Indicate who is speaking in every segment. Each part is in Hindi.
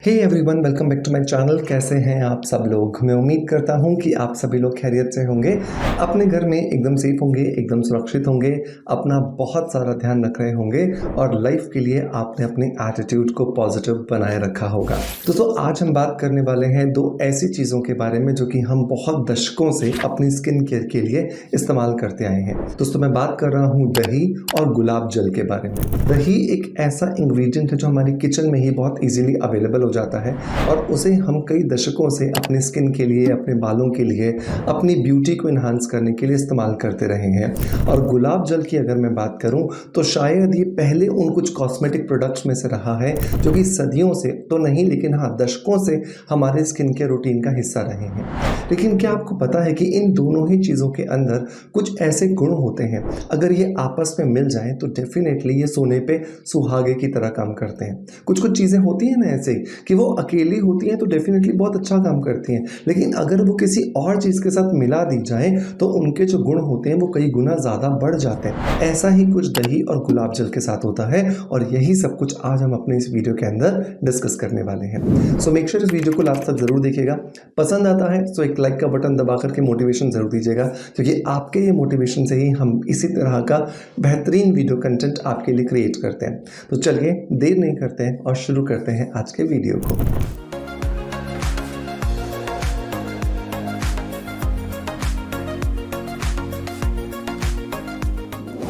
Speaker 1: Hey everyone, welcome back to my channel. कैसे हैं आप सब लोग? मैं उम्मीद करता हूं कि आप सभी लोग खैरियत से होंगे, अपने घर में एकदम सेफ होंगे, एकदम सुरक्षित होंगे, अपना बहुत सारा ध्यान रख रहे होंगे और लाइफ के लिए आपने अपने एटीट्यूड को पॉजिटिव बनाए रखा होगा। दोस्तों, आज हम बात करने वाले हैं दो ऐसी चीज़ों के बारे में जो कि हम बहुत दशकों से अपनी स्किन केयर के लिए इस्तेमाल करते आए हैं। दोस्तों, मैं बात कर रहा हूँ दही और गुलाब जल के बारे में। दही एक ऐसा इंग्रेडिएंट है जो हमारी किचन में ही बहुत ईजिली अवेलेबल जाता है और उसे हम कई दशकों से अपने स्किन के लिए, अपने बालों के लिए, अपनी ब्यूटी को इन्हांस करने के लिए इस्तेमाल करते रहे हैं। और गुलाब जल की अगर मैं बात करूं तो शायद ये पहले उन कुछ कॉस्मेटिक प्रोडक्ट्स में से रहा है जो कि सदियों से तो नहीं, लेकिन हाँ, दशकों से हमारे स्किन के रूटीन का हिस्सा रहे हैं। लेकिन क्या आपको पता है कि इन दोनों ही चीज़ों के अंदर कुछ ऐसे गुण होते हैं, अगर ये आपस में मिल जाएं तो डेफिनेटली ये सोने पे सुहागे की तरह काम करते हैं। कुछ कुछ चीज़ें होती हैं ना ऐसे कि वो अकेली होती हैं तो डेफिनेटली बहुत अच्छा काम करती हैं, लेकिन अगर वो किसी और चीज़ के साथ मिला दी जाए तो उनके जो गुण होते हैं वो कई गुना ज़्यादा बढ़ जाते हैं। ऐसा ही कुछ दही और गुलाब जल के साथ होता है और यही सब कुछ आज हम अपने इस वीडियो के अंदर डिस्कस करने वाले हैं। सो मेक श्योर इस वीडियो को लास्ट तक जरूर देखिएगा। पसंद आता है तो एक लाइक का बटन दबा करके मोटिवेशन जरूर दीजिएगा, क्योंकि आपके ये मोटिवेशन से ही हम इसी तरह का बेहतरीन वीडियो कंटेंट आपके लिए क्रिएट करते हैं। तो चलिए देर नहीं करते हैं और शुरू करते हैं आज के वीडियो को।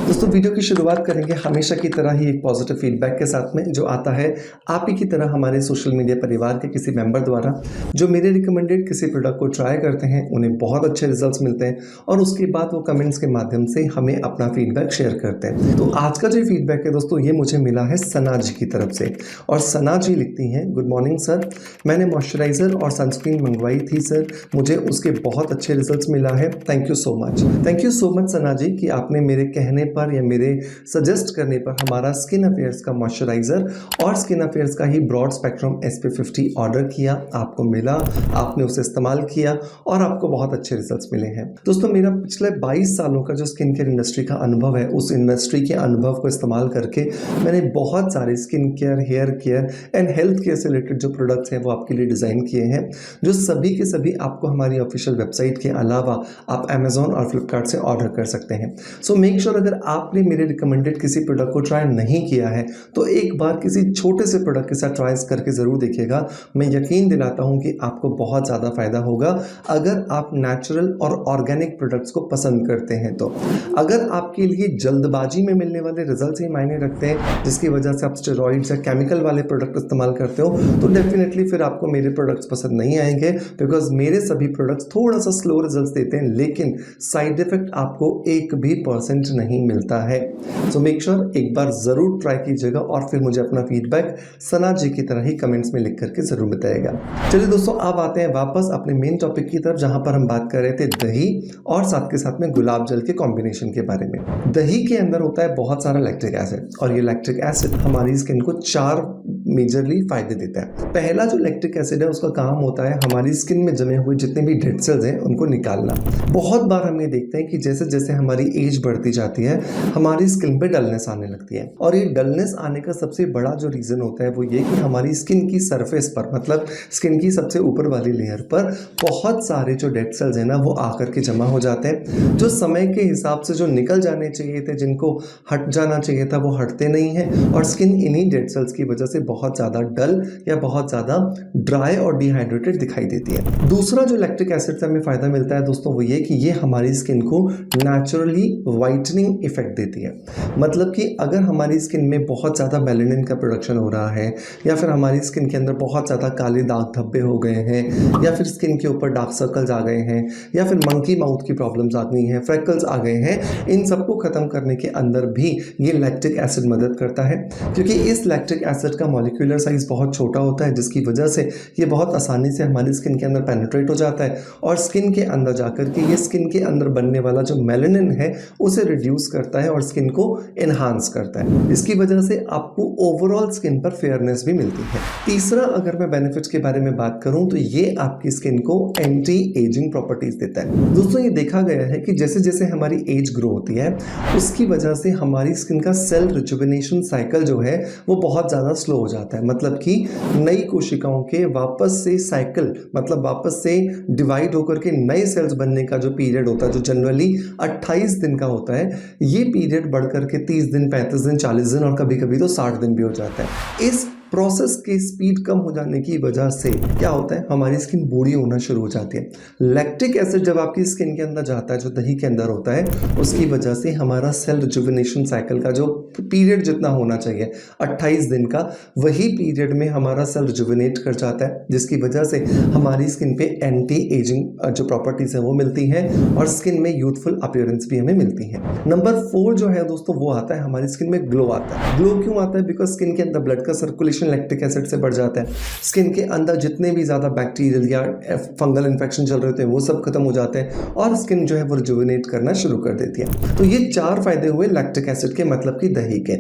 Speaker 1: दोस्तों, वीडियो की शुरुआत करेंगे हमेशा की तरह ही एक पॉजिटिव फीडबैक के साथ में, जो आता है आप ही की तरह हमारे सोशल मीडिया परिवार के किसी मेंबर द्वारा, जो मेरे रिकमेंडेड किसी प्रोडक्ट को ट्राई करते हैं, उन्हें बहुत अच्छे रिजल्ट्स मिलते हैं और उसके बाद वो कमेंट्स के माध्यम से हमें अपना फीडबैक शेयर करते हैं। तो आज का जो फीडबैक है दोस्तों, ये मुझे मिला है सना जी की तरफ से। और सना जी लिखती हैं, गुड मॉर्निंग सर, मैंने मॉइस्चराइज़र और सनस्क्रीन मंगवाई थी सर, मुझे उसके बहुत अच्छे रिजल्ट्स मिला है। Thank you so much. Thank you so much Sana ji कि आपने मेरे कहने पर या मेरे सजेस्ट करने पर हमारा स्किन अफेयर्स का मॉइस्चराइजर और स्किन अफेयर्स का ही ब्रॉड स्पेक्ट्रम SP50 ऑर्डर किया, आपको मिला, आपने उसे इस्तेमाल किया और आपको बहुत अच्छे रिजल्ट्स मिले हैं। दोस्तों, मेरा पिछले 22 सालों का जो स्किन केयर इंडस्ट्री का अनुभव है, उस इंडस्ट्री के अनुभव को इस्तेमाल करके मैंने बहुत सारे skin care, hair care and health care से रिलेटेड जो प्रोडक्ट्स हैं वो आपके लिए डिज़ाइन किए हैं, जो सभी के सभी आपको हमारी ऑफिशियल वेबसाइट के अलावा आप अमेजॉन और फ्लिपकार्ट से ऑर्डर कर सकते हैं। सो मेक श्योर अगर आपने मेरे रिकमेंडेड किसी प्रोडक्ट को ट्राई नहीं किया है तो एक बार किसी छोटे से प्रोडक्ट के साथ ट्राई करके ज़रूर देखिएगा। मैं यकीन दिलाता हूं कि आपको बहुत ज़्यादा फायदा होगा अगर आप नेचुरल और ऑर्गेनिक प्रोडक्ट्स को पसंद करते हैं। तो अगर आपके लिए जल्दबाजी में मिलने वाले रिजल्ट्स ही मायने रखते हैं, जिसकी वजह से आप स्टेरॉइड्स या केमिकल वाले प्रोडक्ट इस्तेमाल करते हो, तो डेफिनेटली फिर आपको मेरे प्रोडक्ट्स पसंद नहीं आएंगे, बिकॉज मेरे सभी प्रोडक्ट्स थोड़ा सा स्लो रिजल्ट्स देते हैं, लेकिन साइड इफेक्ट आपको 1% नहीं मिलता है। सो मेक श्योर एक बार जरूर ट्राई कीजिएगा और फिर मुझे अपना फीडबैक सना जी की तरह ही कमेंट्स में लिख करके जरूर बताइएगा। चलिए दोस्तों, अब आते हैं वापस अपने मेन टॉपिक की तरफ, जहां पर हम बात कर रहे थे दही और साथ के साथ में गुलाब जल के कॉम्बिनेशन के बारे में। दही के अंदर होता है बहुत सारा लैक्टिक एसिड और ये लैक्टिक एसिड हमारी स्किन को 4 मेजरली फायदे देता है। पहला जो लैक्टिक एसिड है उसका काम होता है हमारी स्किन में जमे हुए जितने भी डेड सेल्स हैं उनको निकालना। बहुत बार हम ये देखते हैं कि जैसे जैसे हमारी एज बढ़ती जाती है हमारी स्किन पे डलनेस आने लगती है, और ये डलनेस आने का सबसे बड़ा जो रीजन होता है वो ये कि हमारी स्किन की सरफेस पर, मतलब स्किन की सबसे ऊपर वाली लेयर पर बहुत सारे जो डेड सेल्स हैं ना वो आकर के जमा हो जाते हैं, जो समय के हिसाब से जो निकल जाने चाहिए थे, जिनको हट जाना चाहिए था, वो हटते नहीं हैं और स्किन इन्हीं डेड सेल्स की वजह से बहुत ज़्यादा डल या बहुत ज़्यादा ड्राई और डिहाइड्रेटेड दिखाई देती है। दूसरा जो लैक्टिक एसिड से हमें फ़ायदा मिलता है दोस्तों वो ये कि ये हमारी स्किन को नेचुरली वाइटनिंग इफेक्ट देती है। मतलब कि अगर हमारी स्किन में बहुत ज़्यादा मेलानिन का प्रोडक्शन हो रहा है, या फिर हमारी स्किन के अंदर बहुत ज़्यादा काले दाग धब्बे हो गए हैं, या फिर स्किन के ऊपर डार्क सर्कल्स आ गए हैं, या फिर मंकी माउथ की प्रॉब्लम्स आ गई हैं, फ्रेकल्स आ गए हैं, इन सबको ख़त्म करने के अंदर भी ये लैक्टिक एसिड मदद करता है, क्योंकि इस लैक्टिक एसिड का मॉलिक्यूलर साइज बहुत छोटा होता है, जिसकी वजह से ये बहुत आसानी से हमारी स्किन के अंदर पेनिट्रेट हो जाता है और स्किन के अंदर जाकर के ये स्किन के अंदर बनने वाला जो मेलानिन है उसे रिड्यूस करता है, है और स्किन को एनहांस करता है। इसकी वजह से आपको ओवरऑल स्किन पर फेयरनेस भी मिलती है। तीसरा अगर मैं बेनिफिट्स के बारे में बात करूं तो ये आपकी स्किन को एंटी एजिंग प्रॉपर्टीज देता है। दोस्तों ये देखा गया है कि जैसे जैसे हमारी एज ग्रो होती है उसकी वजह से हमारी स्किन का सेल रिजुविनेशन साइकिल जो है वो बहुत ज़्यादा स्लो हो जाता है। मतलब कि नई कोशिकाओं के वापस से साइकिल मतलब वापस से डिवाइड होकर के नए सेल्स बनने का जो पीरियड होता है जो जनरली 28 दिन का होता है, ये पीरियड बढ़ करके 30 दिन, 35 दिन, 40 दिन और कभी कभी तो 60 दिन भी हो जाता है। इस प्रोसेस की स्पीड कम हो जाने की वजह से क्या होता है, हमारी स्किन बूढ़ी होना शुरू हो जाती है। लैक्टिक एसिड जब आपकी स्किन के अंदर जाता है, जो दही के अंदर होता है, उसकी वजह से हमारा सेल रिजुविनेशन साइकिल का जो पीरियड जितना होना चाहिए 28 दिन का, वही पीरियड में हमारा सेल रिजुविनेट कर जाता है, जिसकी वजह से हमारी स्किन पे एंटी एजिंग जो प्रॉपर्टीज है वो मिलती हैं और स्किन में यूथफुल अपीयरेंस भी हमें मिलती है। नंबर 4 जो है दोस्तों वो आता है, हमारी स्किन में ग्लो आता है। ग्लो क्यों आता है? बिकॉज स्किन के अंदर ब्लड का सर्कुलेशन लैक्टिक एसिड से बढ़ जाता है। स्किन के अंदर जितने भी ज्यादा बैक्टीरियल या फंगल इन्फेक्शन चल रहे होते हैं वो सब खत्म हो जाते हैं और स्किन जो है वो रिजुविनेट करना शुरू कर देती है। तो ये 4 फायदे हुए लैक्टिक एसिड के, मतलब कि दही के।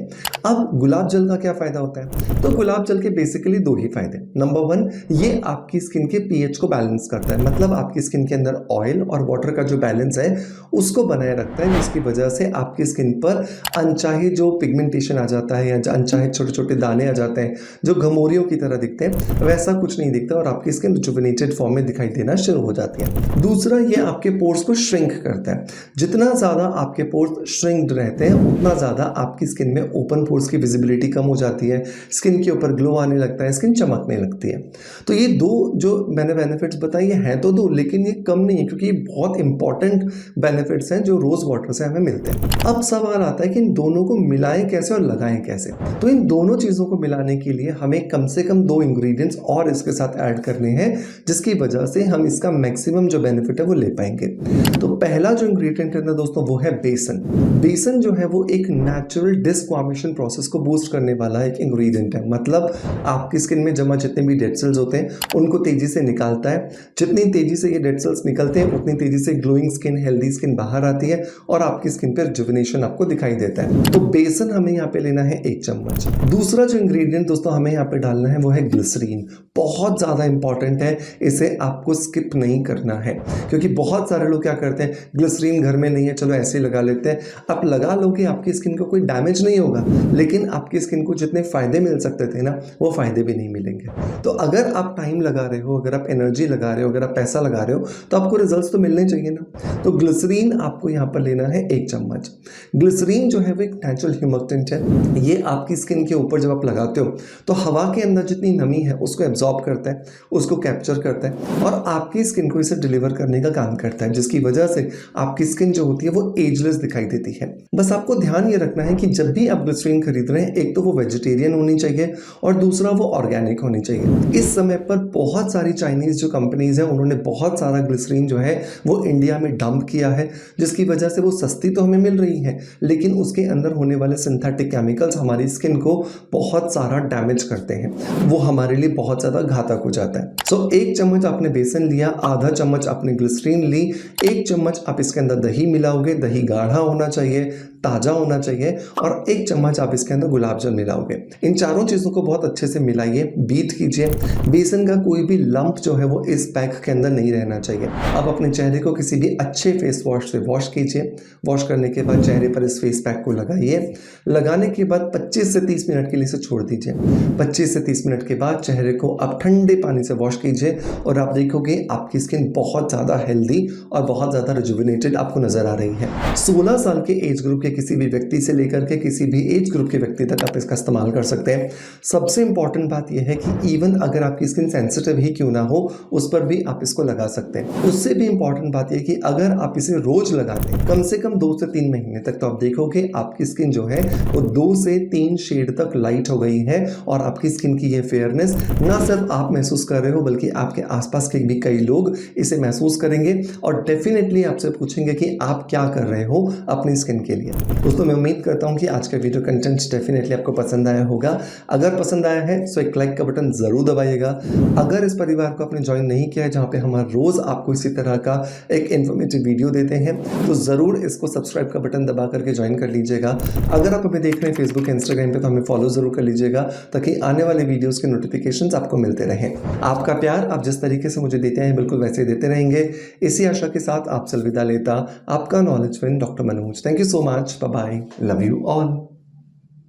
Speaker 1: अब गुलाब जल का क्या फायदा होता है? तो गुलाब जल के बेसिकली 2 ही फायदे। नंबर 1, ये आपकी स्किन के पीएच को बैलेंस करता है। मतलब आपकी स्किन के अंदर ऑयल और वाटर का जो बैलेंस है उसको बनाए रखता है, जिसकी वजह से आपकी स्किन पर अनचाहे जो पिगमेंटेशन आ जाता है या अनचाहे छोटे छोटे दाने आ जाते हैं जो घमोरियों की तरह दिखते हैं, वैसा कुछ नहीं दिखता और आपकी स्किन रिजुविनेटेड फॉर्म में दिखाई देना शुरू हो जाती है। दूसरा, ये आपके पोर्स को श्रिंक करता है। जितना ज्यादा आपके पोर्स श्रिंक्ड रहते हैं उतना ज्यादा आपकी स्किन में ओपन पोर्स की विजिबिलिटी कम हो जाती है, स्किन के ऊपर ग्लो आने लगता है, स्किन चमकने लगती है। तो ये 2 जो मैंने बेनिफिट्स बताए ये हैं तो 2, लेकिन ये कम नहीं है क्योंकि ये बहुत इंपॉर्टेंट बेनिफिट्स हैं जो रोज वाटर से हमें मिलते हैं। अब सवाल आता है कि इन दोनों को मिलाएं कैसे और लगाएं कैसे? तो इन दोनों चीजों को मिलाने के लिए हमें कम से कम 2 इंग्रेडिएंट्स और इसके साथ ऐड करने हैं, जिसकी वजह से हम इसका मैक्सिमम जो बेनिफिट है वो ले पाएंगे। तो पहला जो इंग्रेडिएंट है ना दोस्तों वो है बेसन। बेसन जो है वो एक नेचुरल डिस्क्वामेशन प्रोसेस को बूस्ट करने वाला एक इंग्रेडिएंट है। मतलब आपकी स्किन में जमा जितने भी डेड सेल्स होते हैं उनको तेजी से निकालता है। जितनी तेजी से ये डेड सेल्स निकलते हैं उतनी तेजी से ग्लोइंग स्किन, हेल्दी स्किन बाहर आती है और आपकी स्किन पर रिजुविनेशन आपको दिखाई देता है। तो बेसन हमें यहाँ पे लेना है 1 चम्मच। दूसरा जो इंग्रेडिएंट दोस्तों हमें यहाँ पे डालना है वो है ग्लिसरीन। बहुत ज़्यादा इंपॉर्टेंट है, इसे आपको स्किप नहीं करना है क्योंकि बहुत सारे लोग क्या करते हैं, ग्लिसरीन घर में नहीं है चलो ऐसे ही लगा लेते हैं। आप लगा लोगे, आपकी स्किन को कोई डैमेज नहीं होगा, लेकिन आपकी स्किन को जितने फायदे मिल सकते थे ना वो फायदे भी नहीं मिलेंगे। तो अगर आप टाइम लगा रहे हो, अगर आप एनर्जी लगा रहे हो, अगर आप पैसा लगा रहे हो तो आपको रिजल्ट्स तो मिलने चाहिए ना। तो ग्लिसरीन आपको यहाँ पर लेना है 1 चम्मच। ग्लिसरीन जो है वो एक नेचुरल ह्यूमक्टेंट है। ये आपकी स्किन के ऊपर जब आप लगाते हो तो हवा के अंदर जितनी नमी है उसको एब्जॉर्ब करता है, उसको कैप्चर करता है और आपकी स्किन को इसे डिलीवर करने का काम करता है, जिसकी वजह से आपकी स्किन जो होती है वो एजलेस दिखाई देती है। बस आपको ध्यान ये रखना है कि जब भी आप ग्लिसरीन खरीद रहे हैं, एक तो वो वेजिटेरियन होनी चाहिए और दूसरा वो ऑर्गेनिक होनी चाहिए। इस समय पर बहुत सारी चाइनीज जो कंपनीज हैं उन्होंने बहुत सारा ग्लिसरीन जो है वो इंडिया में डंप किया है, जिसकी वजह से वो सस्ती तो हमें मिल रही है लेकिन उसके अंदर होने वाले सिंथेटिक केमिकल्स हमारी स्किन को बहुत सारा डैमेज करते हैं, वो हमारे लिए बहुत ज्यादा घातक हो जाता है। सो 1 चम्मच आपने बेसन लिया, आधा चम्मच आपने ग्लिसरीन ली, 1 चम्मच आप इसके अंदर दही मिलाओगे, दही गाढ़ा होना चाहिए, ताजा होना चाहिए और 1 चम्मच आप इसके अंदर गुलाब जल मिलाओगे। इन चारों चीजों को बहुत अच्छे से मिलाइए, बीट कीजिए। बेसन का कोई भी लंप जो है वो इस पैक के अंदर नहीं रहना चाहिए। आप अपने चेहरे को किसी भी अच्छे फेस वॉश से वॉश कीजिए। वॉश करने के बाद चेहरे पर इस फेस पैक को लगाइए। लगाने के बाद 25 से 30 मिनट के लिए इसे छोड़ दीजिए। 25 से 30 मिनट के बाद चेहरे को आप ठंडे पानी से वॉश कीजिए और आप देखोगे आपकी स्किन बहुत ज़्यादा हेल्दी और बहुत ज़्यादा रिजुविनेटेड आपको नजर आ रही है। 16 साल के एज ग्रुप के किसी भी व्यक्ति से लेकर के किसी भी एज ग्रुप के व्यक्ति तक आप इसका इस्तेमाल कर सकते हैं। सबसे इंपॉर्टेंट बात यह है कि इवन अगर आपकी स्किन सेंसिटिव ही क्यों ना हो उस पर भी आप इसको लगा सकते हैं। उससे भी इंपॉर्टेंट बात यह कि अगर आप इसे रोज लगाते हैं कम से कम 2 से 3 महीने तक, तो आप देखोगे आपकी स्किन जो है वो 2 से 3 शेड तक लाइट हो गई है और आपकी स्किन की ये फेयरनेस ना सिर्फ आप महसूस कर रहे हो बल्कि आपके आसपास के भी कई लोग इसे महसूस करेंगे और डेफिनेटली आपसे पूछेंगे कि आप क्या कर रहे हो अपनी स्किन के लिए। दोस्तों मैं उम्मीद करता हूँ कि आज का वीडियो कंटेंट डेफिनेटली आपको पसंद आया होगा। अगर पसंद आया है तो एक लाइक का बटन ज़रूर दबाइएगा। अगर इस परिवार को आपने ज्वाइन नहीं किया है जहाँ पे हम हर रोज़ आपको इसी तरह का एक इन्फॉर्मेटिव वीडियो देते हैं तो ज़रूर इसको सब्सक्राइब का बटन दबा करके ज्वाइन कर लीजिएगा। अगर आप हमें देख रहे हैं फेसबुक इंस्टाग्राम पे तो हमें फॉलो ज़रूर कर लीजिएगा ताकि आने वाले वीडियोज़ के नोटिफिकेशन आपको मिलते रहें। आपका प्यार आप जिस तरीके से मुझे देते हैं बिल्कुल वैसे देते रहेंगे। इसी आशा के साथ आपसे अलविदा लेता आपका knowledge friend doctor Manoj. Thank you so much. Bye bye. Love you all.